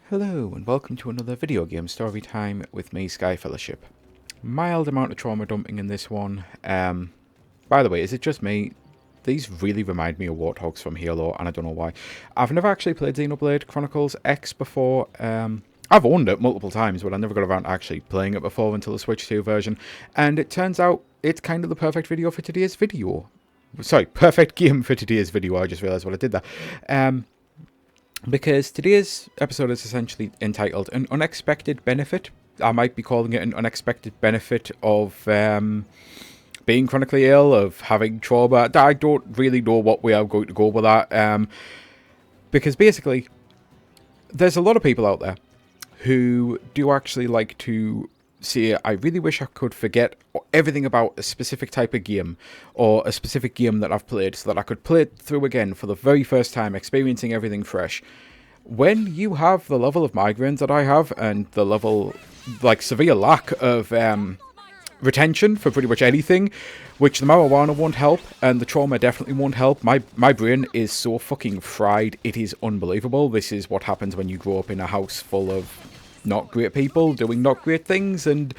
Hello and welcome to another video game story time with me, Sky Fellowship. Mild amount of trauma dumping in this one. By the way, is it just me? These really remind me of Warthogs from Halo, and I don't know why. I've never actually played Xenoblade Chronicles X before. I've owned it multiple times, but I never got around to actually playing it before until the Switch 2 version. And it turns out it's kind of the perfect video for today's video. Sorry, perfect game for today's video. I just realised what I did there. Because today's episode is essentially entitled An Unexpected Benefit. I might be calling it an unexpected benefit of being chronically ill, of having trauma. I don't really know what way I'm going to go with that. Because basically, there's a lot of people out there who do actually like to say, I really wish I could forget everything about a specific type of game or a specific game that I've played so that I could play it through again for the very first time, experiencing everything fresh. When you have the level of migraines that I have and the level, severe lack of retention for pretty much anything, which the marijuana won't help and the trauma definitely won't help, my brain is so fucking fried, it is unbelievable. This is what happens when you grow up in a house full of not great people doing not great things, and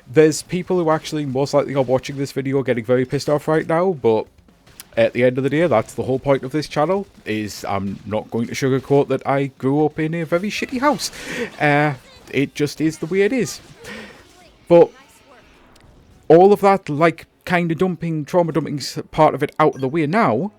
there's people who actually most likely are watching this video getting very pissed off right now, but at the end of the day, that's the whole point of this channel, is I'm not going to sugarcoat that I grew up in a very shitty house. It just is the way it is. But all of that, kind of trauma dumping part of it out of the way now,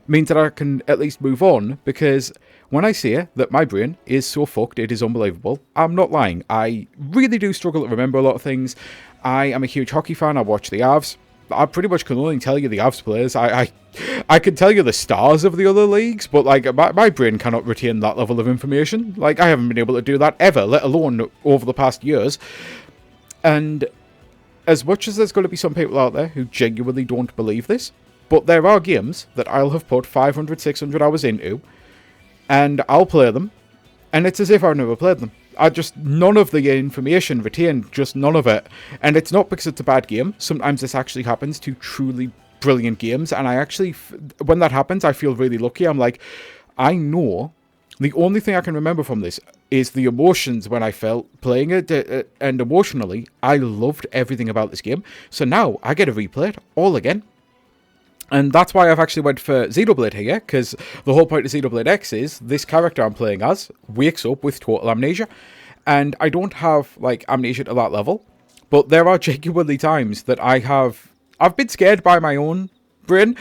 means that I can at least move on, because when I say that my brain is so fucked, it is unbelievable, I'm not lying. I really do struggle to remember a lot of things. I am a huge hockey fan. I watch the Avs. I pretty much can only tell you the Avs players. I can tell you the stars of the other leagues, but my brain cannot retain that level of information. I haven't been able to do that ever, let alone over the past years. And as much as there's going to be some people out there who genuinely don't believe this, but there are games that I'll have put 500, 600 hours into, and I'll play them, and it's as if I've never played them. None of the information retained, just none of it. And it's not because it's a bad game. Sometimes this actually happens to truly brilliant games, and I actually, when that happens, I feel really lucky. I'm like, I know the only thing I can remember from this is the emotions when I felt playing it, and emotionally, I loved everything about this game. So now I get to replay it all again. And that's why I've actually went for Xenoblade here, because the whole point of Xenoblade X is this character I'm playing as wakes up with total amnesia. And I don't have, amnesia to that level, but there are genuinely times that I've been scared by my own brain.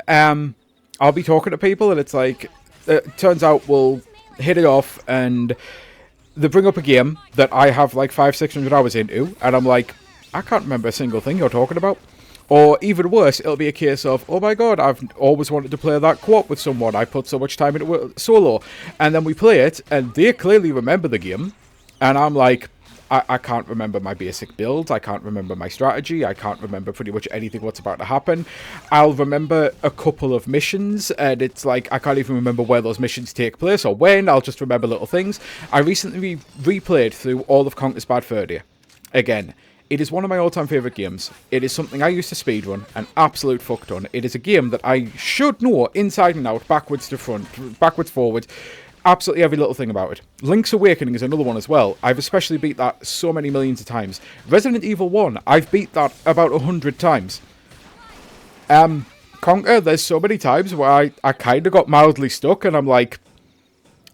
I'll be talking to people, and it's like, it turns out we'll hit it off, and they bring up a game that I have 500-600 hours into, and I'm like, I can't remember a single thing you're talking about. Or even worse, it'll be a case of, oh my god, I've always wanted to play that co-op with someone. I put so much time into it solo. And then we play it, and they clearly remember the game. And I'm like, I can't remember my basic builds. I can't remember my strategy. I can't remember pretty much anything what's about to happen. I'll remember a couple of missions, and it's like, I can't even remember where those missions take place or when. I'll just remember little things. I recently replayed through all of Conker's Bad Fur Day. Again, it is one of my all-time favourite games. It is something I used to speedrun, an absolute fuck ton. It is a game that I should know inside and out, backwards to front, backwards, forwards, absolutely every little thing about it. Link's Awakening is another one as well. I've especially beat that so many millions of times. Resident Evil 1, I've beat that about 100 times. Conker, there's so many times where I kind of got mildly stuck, and I'm like,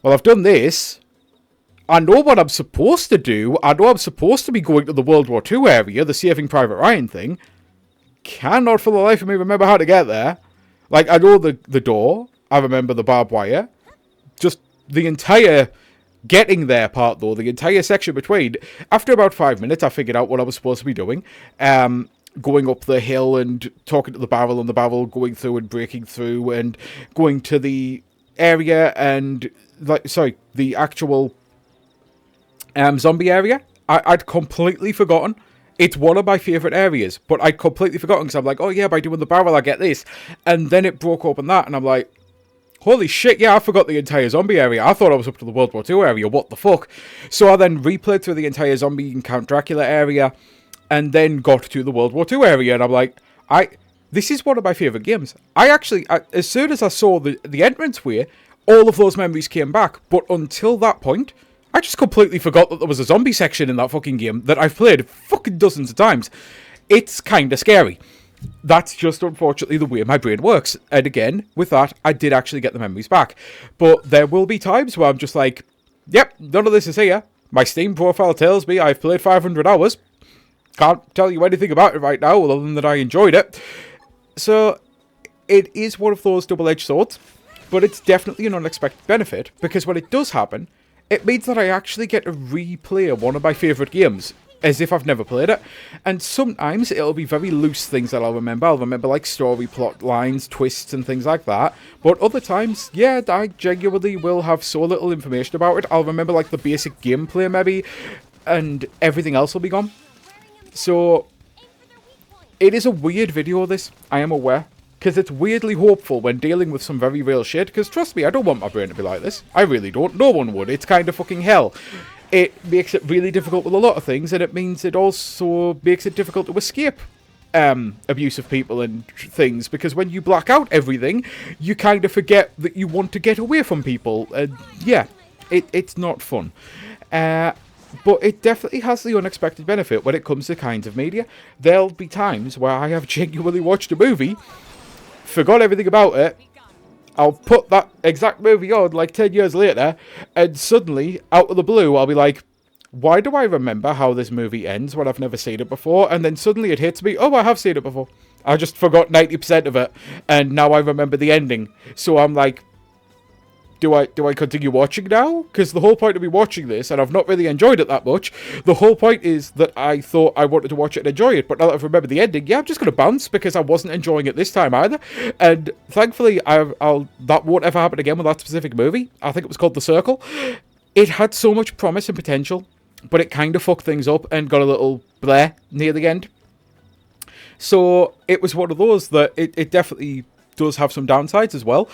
well, I've done this. I know what I'm supposed to do. I know I'm supposed to be going to the World War II area, the Saving Private Ryan thing. Cannot for the life of me remember how to get there. I know the door. I remember the barbed wire. Just the entire getting there part, though, the entire section between. After about 5 minutes, I figured out what I was supposed to be doing. Going up the hill and talking to the barrel, and the barrel going through and breaking through, and going to the area and, the actual zombie area. I'd completely forgotten. It's one of my favourite areas, but I'd completely forgotten, because I'm like, oh yeah, by doing the barrel I get this. And then it broke open that, and I'm like, holy shit, yeah, I forgot the entire zombie area. I thought I was up to the World War II area, what the fuck? So I then replayed through the entire zombie and Count Dracula area, and then got to the World War II area, and I'm like, this is one of my favourite games. As soon as I saw the entranceway, all of those memories came back, but until that point, I just completely forgot that there was a zombie section in that fucking game that I've played fucking dozens of times. It's kind of scary. That's just unfortunately the way my brain works. And again, with that, I did actually get the memories back. But there will be times where I'm just like, yep, none of this is here. My Steam profile tells me I've played 500 hours. Can't tell you anything about it right now, other than that I enjoyed it. So, it is one of those double-edged swords. But it's definitely an unexpected benefit, because when it does happen, it means that I actually get to replay one of my favourite games, as if I've never played it. And sometimes it'll be very loose things that I'll remember. I'll remember like story plot lines, twists and things like that. But other times, yeah, I genuinely will have so little information about it. I'll remember like the basic gameplay maybe, and everything else will be gone. So, it is a weird video, this, I am aware. Because it's weirdly hopeful when dealing with some very real shit. Because trust me, I don't want my brain to be like this. I really don't. No one would. It's kind of fucking hell. It makes it really difficult with a lot of things. And it means it also makes it difficult to escape abusive people and things. Because when you black out everything, you kind of forget that you want to get away from people. And yeah, it's not fun. But it definitely has the unexpected benefit when it comes to kinds of media. There'll be times where I have genuinely watched a movie, forgot everything about it, I'll put that exact movie on like 10 years later, and suddenly, out of the blue, I'll be like, why do I remember how this movie ends when I've never seen it before? And then suddenly it hits me, oh, I have seen it before. I just forgot 90% of it, and now I remember the ending. So I'm like, do I continue watching now? Because the whole point of me watching this, and I've not really enjoyed it that much, the whole point is that I thought I wanted to watch it and enjoy it, but now that I've remembered the ending, yeah, I'm just going to bounce, because I wasn't enjoying it this time either. And thankfully, that won't ever happen again with that specific movie. I think it was called The Circle. It had so much promise and potential, but it kind of fucked things up and got a little bleh near the end. So it was one of those that it definitely does have some downsides as well.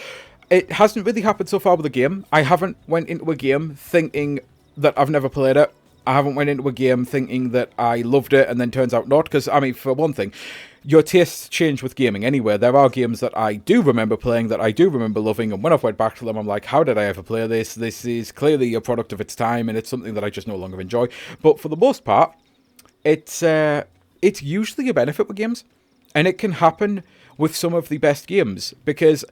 It hasn't really happened so far with the game. I haven't went into a game thinking that I've never played it. I haven't went into a game thinking that I loved it and then turns out not. Because, I mean, for one thing, your tastes change with gaming anyway. There are games that I do remember playing, that I do remember loving, and when I've went back to them, I'm like, how did I ever play this? This is clearly a product of its time, and it's something that I just no longer enjoy. But for the most part, it's usually a benefit with games. And it can happen with some of the best games, because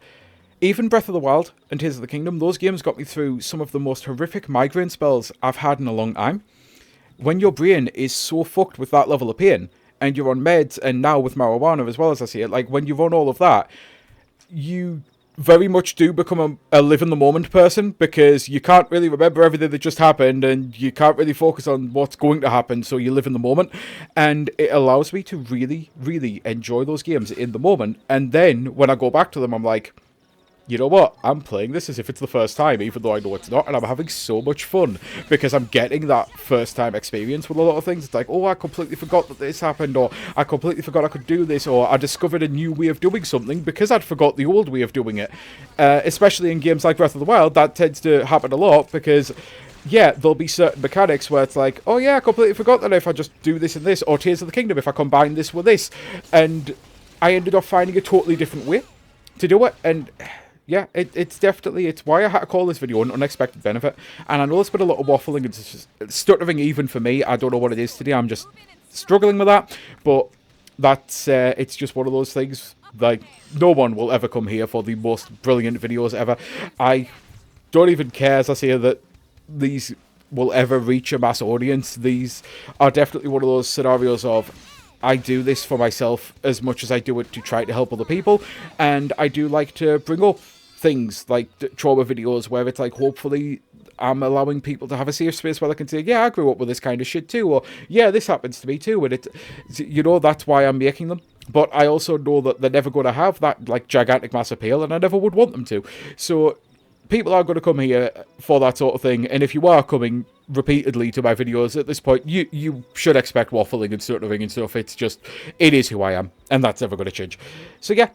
even Breath of the Wild and Tears of the Kingdom, those games got me through some of the most horrific migraine spells I've had in a long time. When your brain is so fucked with that level of pain, and you're on meds, and now with marijuana as well, as I see it, like when you're on all of that, you very much do become a live-in-the-moment person, because you can't really remember everything that just happened, and you can't really focus on what's going to happen, so you live in the moment. And it allows me to really, really enjoy those games in the moment. And then, when I go back to them, I'm like, you know what, I'm playing this as if it's the first time, even though I know it's not, and I'm having so much fun, because I'm getting that first-time experience with a lot of things. It's like, oh, I completely forgot that this happened, or I completely forgot I could do this, or I discovered a new way of doing something because I'd forgot the old way of doing it. Especially in games like Breath of the Wild, that tends to happen a lot, because yeah, there'll be certain mechanics where it's like, oh yeah, I completely forgot that if I just do this and this, or Tears of the Kingdom, if I combine this with this, and I ended up finding a totally different way to do it. And yeah, it's why I had to call this video an unexpected benefit. And I know there's been a lot of waffling and just stuttering even for me. I don't know what it is today. I'm just struggling with that. But that's it's just one of those things. Like, no one will ever come here for the most brilliant videos ever. I don't even care, as I say, that these will ever reach a mass audience. These are definitely one of those scenarios of, I do this for myself as much as I do it to try to help other people. And I do like to bring up things like trauma videos where it's like, hopefully I'm allowing people to have a safe space where they can say, yeah, I grew up with this kind of shit too, or yeah, this happens to me too. And that's why I'm making them. But I also know that they're never going to have that like gigantic mass appeal, and I never would want them to. So people are going to come here for that sort of thing. And if you are coming repeatedly to my videos at this point, you should expect waffling and stuttering and stuff. It is who I am, and that's never going to change. So yeah,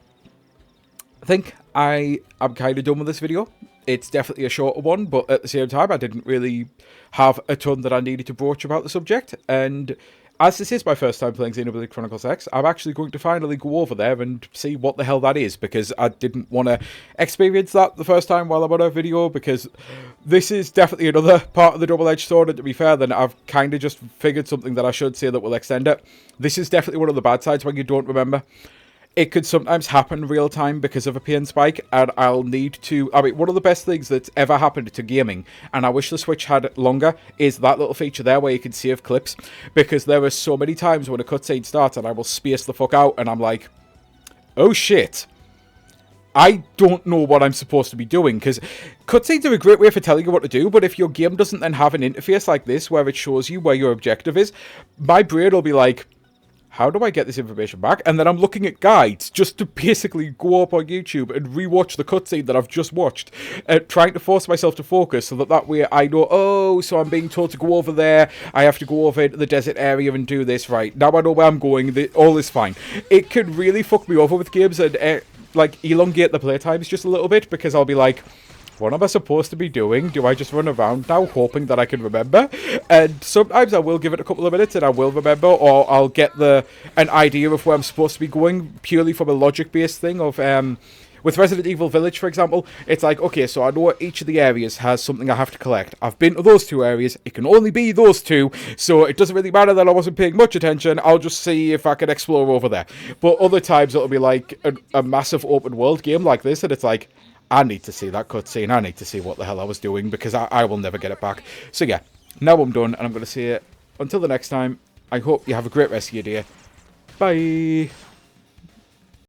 I think I'm kind of done with this video. It's definitely a shorter one, but at the same time, I didn't really have a ton that I needed to broach about the subject. And as this is my first time playing Xenoblade Chronicles X, I'm actually going to finally go over there and see what the hell that is, because I didn't want to experience that the first time while I'm on a video, because this is definitely another part of the double-edged sword, and to be fair, then I've kind of just figured something that I should say that will extend it. This is definitely one of the bad sides when you don't remember. It could sometimes happen real time because of a pain spike, and I'll need to... I mean, one of the best things that's ever happened to gaming, and I wish the Switch had longer, is that little feature there where you can save clips, because there are so many times when a cutscene starts and I will space the fuck out, and I'm like, oh shit. I don't know what I'm supposed to be doing, because cutscenes are a great way for telling you what to do, but if your game doesn't then have an interface like this where it shows you where your objective is, my brain will be like, how do I get this information back? And then I'm looking at guides just to basically go up on YouTube and rewatch the cutscene that I've just watched, trying to force myself to focus so that way I know, oh, so I'm being told to go over there, I have to go over into the desert area and do this, right, now I know where I'm going, all is fine. It can really fuck me over with games and, like, elongate the playtimes just a little bit, because I'll be like, what am I supposed to be doing? Do I just run around now hoping that I can remember? And sometimes I will give it a couple of minutes and I will remember, or I'll get an idea of where I'm supposed to be going purely from a logic-based thing of... with Resident Evil Village, for example, it's like, okay, so I know each of the areas has something I have to collect. I've been to those 2 areas. It can only be those 2, so it doesn't really matter that I wasn't paying much attention. I'll just see if I can explore over there. But other times it'll be like a massive open-world game like this, and it's like, I need to see that cutscene. I need to see what the hell I was doing, because I will never get it back. So yeah, now I'm done, and I'm going to say, until the next time, I hope you have a great rest of your day. Bye!